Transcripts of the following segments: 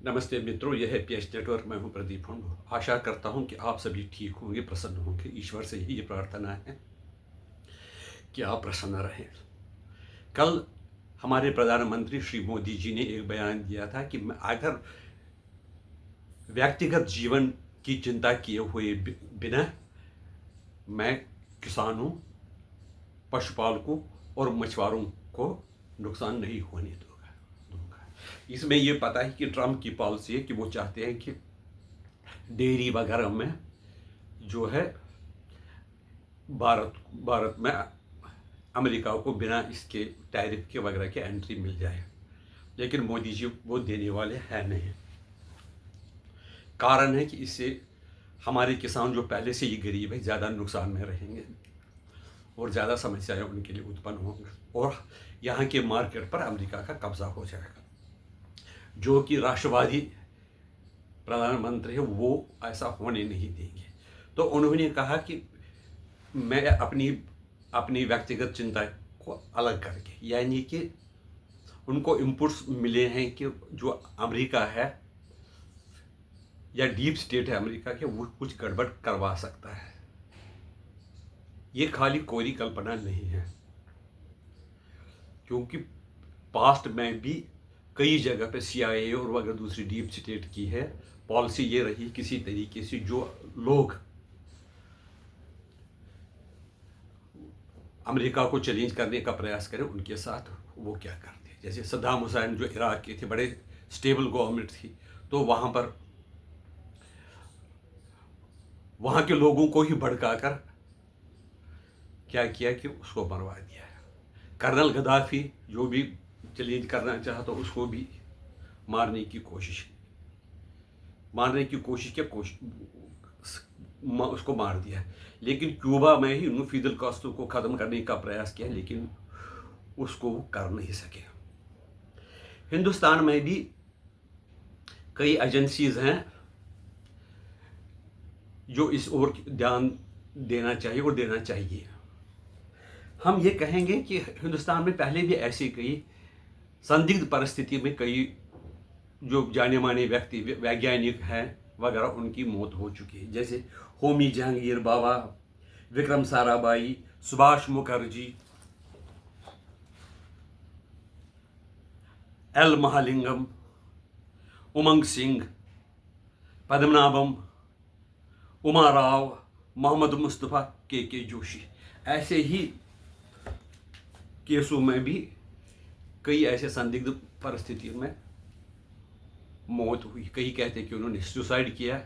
नमस्ते मित्रों, यह है पीएच नेटवर्क। मैं हूं प्रदीप हुंड। आशा करता हूं कि आप सभी ठीक होंगे, प्रसन्न होंगे। ईश्वर से ही ये प्रार्थना है कि आप प्रसन्न रहें। कल हमारे प्रधानमंत्री श्री मोदी जी ने एक बयान दिया था कि अगर व्यक्तिगत जीवन की चिंता किए हुए बिना मैं किसानों, पशुपालकों और मछुआरों को नुकसान नहीं होने दूंगा। इसमें यह पता है कि ट्रंप की पॉलिसी है कि वो चाहते हैं कि डेयरी वगैरह में जो है भारत में अमेरिका को बिना इसके टैरिफ के वगैरह के एंट्री मिल जाए, लेकिन मोदी जी वो देने वाले हैं नहीं। कारण है कि इससे हमारे किसान जो पहले से ही गरीब है ज़्यादा नुकसान में रहेंगे और ज़्यादा समस्याएं उनके लिए उत्पन्न होंगी और यहाँ के मार्केट पर अमेरिका का कब्जा हो जाएगा। जो कि राष्ट्रवादी प्रधानमंत्री है वो ऐसा होने नहीं देंगे। तो उन्होंने कहा कि मैं अपनी व्यक्तिगत चिंता को अलग करके, यानी कि उनको इनपुट्स मिले हैं कि जो अमेरिका है या डीप स्टेट है अमेरिका के, वो कुछ गड़बड़ करवा सकता है। ये खाली कोरी कल्पना नहीं है, क्योंकि पास्ट में भी कई जगह पे CIA और वगैरह दूसरी डीप स्टेट की है पॉलिसी ये रही किसी तरीके से जो लोग अमेरिका को चैलेंज करने का प्रयास करें उनके साथ वो क्या करते हैं। जैसे सद्दाम हुसैन जो इराक के थे, बड़े स्टेबल गवर्नमेंट थी, तो वहाँ के लोगों को ही भड़काकर क्या किया कि उसको मरवा दिया। कर्नल गद्दाफी जो भी चैलेंज करना चाहा तो उसको भी मारने की कोशिश की, उसको मार दिया। लेकिन क्यूबा में ही उन्होंने फिदेल कास्ट्रो को ख़त्म करने का प्रयास किया, लेकिन उसको कर नहीं सके। हिंदुस्तान में भी कई एजेंसीज हैं जो इस ओर ध्यान देना चाहिए और देना चाहिए। हम ये कहेंगे कि हिंदुस्तान में पहले भी ऐसी कई संदिग्ध परिस्थिति में कई जो जाने माने व्यक्ति वैज्ञानिक हैं वगैरह उनकी मौत हो चुकी है। जैसे होमी जहांगीर बाबा, विक्रम साराभाई, सुभाष मुखर्जी, एल महालिंगम, उमंग सिंह, पद्मनाभम, उमा राव, मोहम्मद मुस्तफ़ा, के जोशी। ऐसे ही केसों में भी कई ऐसे संदिग्ध परिस्थितियों में मौत हुई। कई कहते हैं कि उन्होंने सुसाइड किया,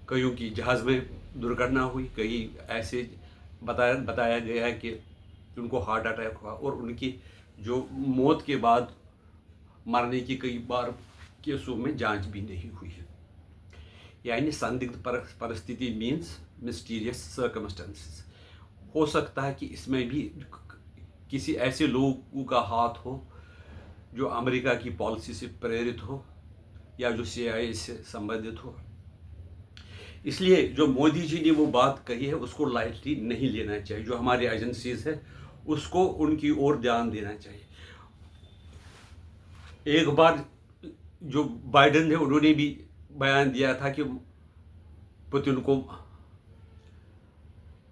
कईयों की जहाज़ में दुर्घटना हुई, कई ऐसे बताया गया है कि उनको हार्ट अटैक हुआ और उनकी जो मौत के बाद मरने की कई बार केसों में जांच भी नहीं हुई है। यानी संदिग्ध परिस्थिति मीन्स मिस्टीरियस सर्कमस्टेंसेस। हो सकता है कि इसमें भी किसी ऐसे लोगों का हाथ हो जो अमेरिका की पॉलिसी से प्रेरित हो या जो CIA से संबंधित हो। इसलिए जो मोदी जी ने वो बात कही है उसको लाइटली नहीं लेना चाहिए। जो हमारी एजेंसीज है उसको उनकी ओर ध्यान देना चाहिए। एक बार जो बाइडेन है उन्होंने भी बयान दिया था कि पुतिन को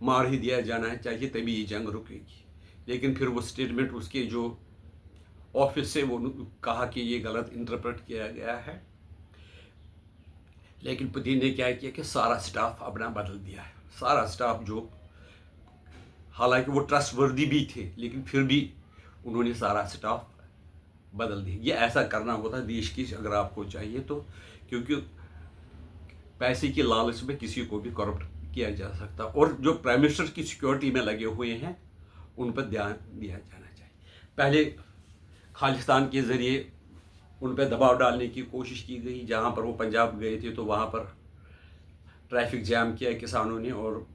मार ही दिया जाना चाहिए तभी ये जंग रुकेगी, लेकिन फिर वो स्टेटमेंट उसके जो ऑफिस से वो कहा कि ये गलत इंटरप्रेट किया गया है। लेकिन पुतिन ने क्या किया कि सारा स्टाफ अपना बदल दिया है। सारा स्टाफ जो हालांकि वो ट्रस्टवर्दी भी थे, लेकिन फिर भी उन्होंने सारा स्टाफ बदल दिया। ये ऐसा करना होता देश की अगर आपको चाहिए तो, क्योंकि पैसे की लालच में किसी को भी करप्ट किया जा सकता। और जो प्राइम मिनिस्टर की सिक्योरिटी में लगे हुए हैं उन पर ध्यान दिया जाना चाहिए। पहले खालिस्तान के ज़रिए उन पर दबाव डालने की कोशिश की गई। जहाँ पर वो पंजाब गए थे तो वहाँ पर ट्रैफिक जैम किया किसानों ने, और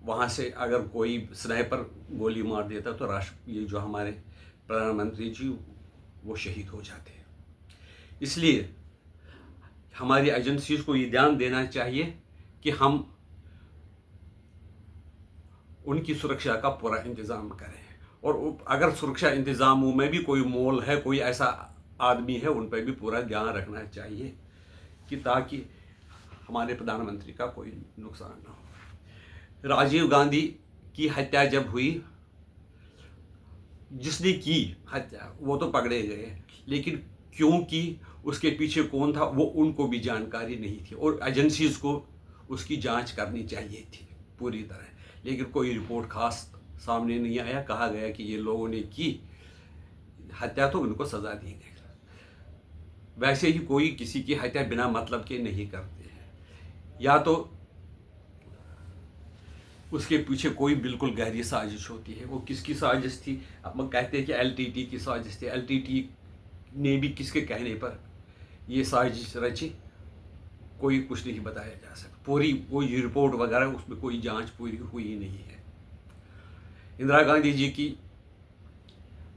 वहाँ से अगर कोई स्नाइपर गोली मार देता तो ये जो हमारे प्रधानमंत्री जी वो शहीद हो जाते हैं। इसलिए हमारी एजेंसीज को ये ध्यान देना चाहिए कि हम उनकी सुरक्षा का पूरा इंतज़ाम करें। और अगर सुरक्षा इंतज़ामों में भी कोई मोल है, कोई ऐसा आदमी है उन पर भी पूरा ध्यान रखना चाहिए कि ताकि हमारे प्रधानमंत्री का कोई नुकसान ना हो। राजीव गांधी की हत्या जब हुई, जिसने की हत्या वो तो पकड़े गए, लेकिन क्यों की, उसके पीछे कौन था, वो उनको भी जानकारी नहीं थी और एजेंसीज को उसकी जांच करनी चाहिए थी पूरी तरह, लेकिन कोई रिपोर्ट खास सामने नहीं आया। कहा गया कि ये लोगों ने की हत्या तो उनको सज़ा दी गई। वैसे ही कोई किसी की हत्या बिना मतलब के नहीं करते हैं, या तो उसके पीछे कोई बिल्कुल गहरी साजिश होती है। वो किसकी साजिश थी? अब हम कहते हैं कि एलटीटी की साजिश थी। एलटीटी ने भी किसके कहने पर ये साजिश रची, कोई कुछ नहीं बताया जा सकता। पूरी कोई रिपोर्ट वगैरह उसमें कोई जांच पूरी हुई नहीं है। इंदिरा गांधी जी की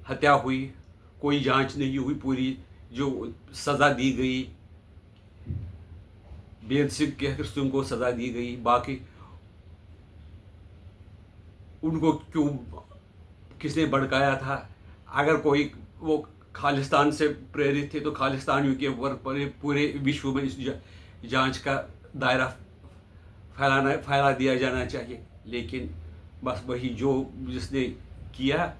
हत्या हुई, कोई जांच नहीं हुई। पूरी जो सज़ा दी गई, बेद सिंह को सज़ा दी गई, बाकी उनको क्यों किसने भड़काया था? अगर कोई वो खालिस्तान से प्रेरित थे तो खालिस्तानियों के ऊपर पूरे विश्व में इस जांच का दायरा फैला दिया जाना चाहिए। लेकिन बस वही जो जिसने किया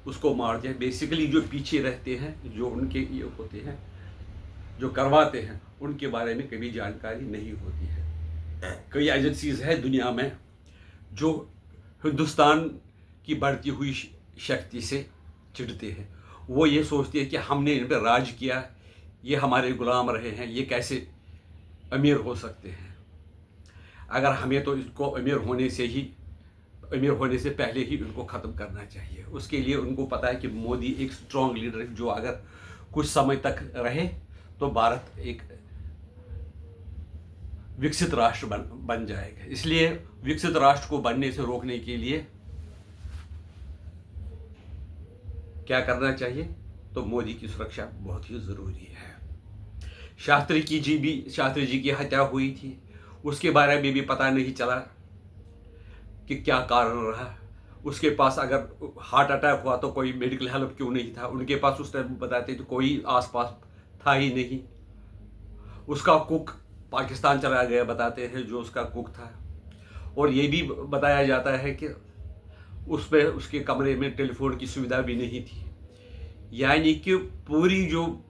उसको मार दिया। बेसिकली जो पीछे रहते हैं, जो उनके ये होते हैं, जो करवाते हैं, उनके बारे में कभी जानकारी नहीं होती है। कई एजेंसीज है दुनिया में जो हिंदुस्तान की बढ़ती हुई शक्ति से चिढ़ते हैं। वो ये सोचते हैं कि हमने इन पर राज किया, ये हमारे गुलाम रहे हैं, ये कैसे अमीर हो सकते हैं। अगर हमें तो इसको अमीर होने से पहले ही उनको ख़त्म करना चाहिए। उसके लिए उनको पता है कि मोदी एक स्ट्रॉन्ग लीडर है, जो अगर कुछ समय तक रहे तो भारत एक विकसित राष्ट्र बन जाएगा। इसलिए विकसित राष्ट्र को बनने से रोकने के लिए क्या करना चाहिए? तो मोदी की सुरक्षा बहुत ही ज़रूरी है। शास्त्री जी की हत्या हुई थी, उसके बारे में भी पता नहीं चला कि क्या कारण रहा। उसके पास अगर हार्ट अटैक हुआ तो कोई मेडिकल हेल्प क्यों नहीं था? उनके पास उस टाइम बताते तो कोई आसपास था ही नहीं। उसका कुक पाकिस्तान चला गया, बताते हैं, जो उसका कुक था। और ये भी बताया जाता है कि उस पर उसके कमरे में टेलीफोन की सुविधा भी नहीं थी। यानी कि पूरी जो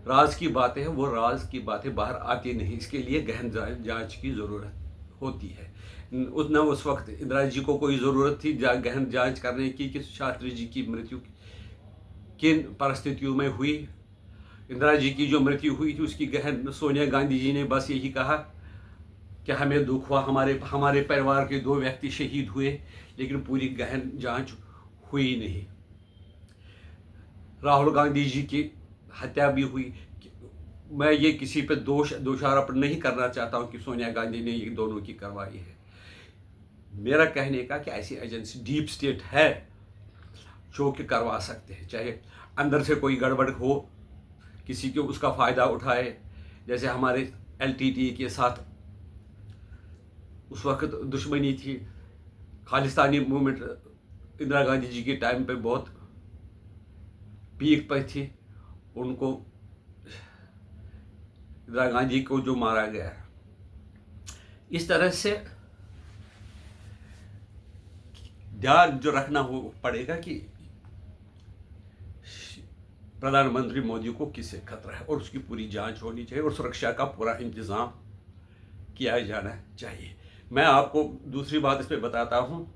राज की बातें हैं वो राज की बातें बाहर आती नहीं। इसके लिए गहन जांच की ज़रूरत होती है। उतना उस वक्त इंदिरा जी को कोई ज़रूरत थी गहन जांच करने की कि शास्त्री जी की मृत्यु किन परिस्थितियों में हुई। इंदिरा जी की जो मृत्यु हुई थी उसकी गहन सोनिया गांधी जी ने बस यही कहा कि हमें दुख हुआ, हमारे परिवार के 2 व्यक्ति शहीद हुए, लेकिन पूरी गहन जांच हुई नहीं। राहुल गांधी जी की हत्या भी हुई। मैं ये किसी पे दोषारोप नहीं करना चाहता हूँ कि सोनिया गांधी ने ये दोनों की करवाई है। मेरा कहने का कि ऐसी एजेंसी डीप स्टेट है जो कि करवा सकते हैं, चाहे अंदर से कोई गड़बड़ हो, किसी को उसका फ़ायदा उठाए। जैसे हमारे एलटीटी के साथ उस वक्त दुश्मनी थी, खालिस्तानी मूवमेंट इंदिरा गांधी जी के टाइम पे बहुत पीक पर थी। उनको इंदिरा गांधी को जो मारा गया, इस तरह से ध्यान जो रखना हो पड़ेगा कि प्रधानमंत्री मोदी को किससे खतरा है, और उसकी पूरी जांच होनी चाहिए और सुरक्षा का पूरा इंतज़ाम किया जाना चाहिए। मैं आपको दूसरी बात इस पर बताता हूँ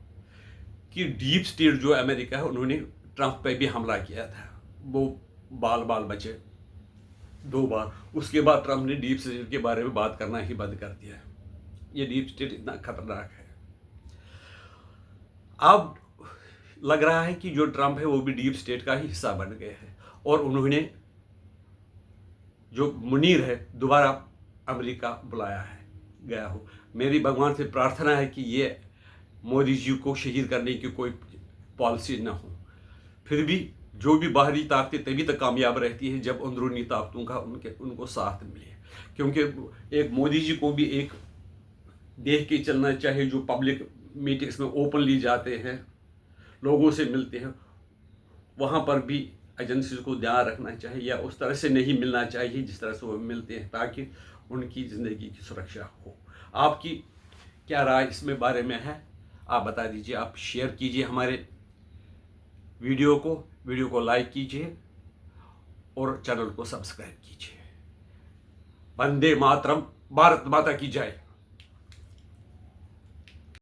कि डीप स्टेट जो अमेरिका है, उन्होंने ट्रंप पे भी हमला किया था। वो बाल बचे 2 बार। उसके बाद ट्रंप ने डीप स्टेट के बारे में बात करना ही बंद कर दिया। ये डीप स्टेट इतना खतरनाक है। अब लग रहा है कि जो ट्रंप है वो भी डीप स्टेट का ही हिस्सा बन गए हैं, और उन्होंने जो मुनीर है दोबारा अमेरिका बुलाया है गया हो। मेरी भगवान से प्रार्थना है कि ये मोदी जी को शहीद करने की कोई पॉलिसी ना हो। फिर भी जो भी बाहरी ताकतें तभी तक कामयाब रहती है जब अंदरूनी ताकतों का उनको साथ मिले। क्योंकि एक मोदी जी को भी एक देख के चलना चाहिए, जो पब्लिक मीटिंग्स में ओपनली जाते हैं, लोगों से मिलते हैं, वहाँ पर भी एजेंसीज को ध्यान रखना चाहिए या उस तरह से नहीं मिलना चाहिए जिस तरह से वो मिलते हैं, ताकि उनकी ज़िंदगी की सुरक्षा हो। आपकी क्या राय इसमें बारे में है, आप बता दीजिए। आप शेयर कीजिए हमारे वीडियो को लाइक कीजिए और चैनल को सब्सक्राइब कीजिए। वंदे मातरम, भारत माता की जय।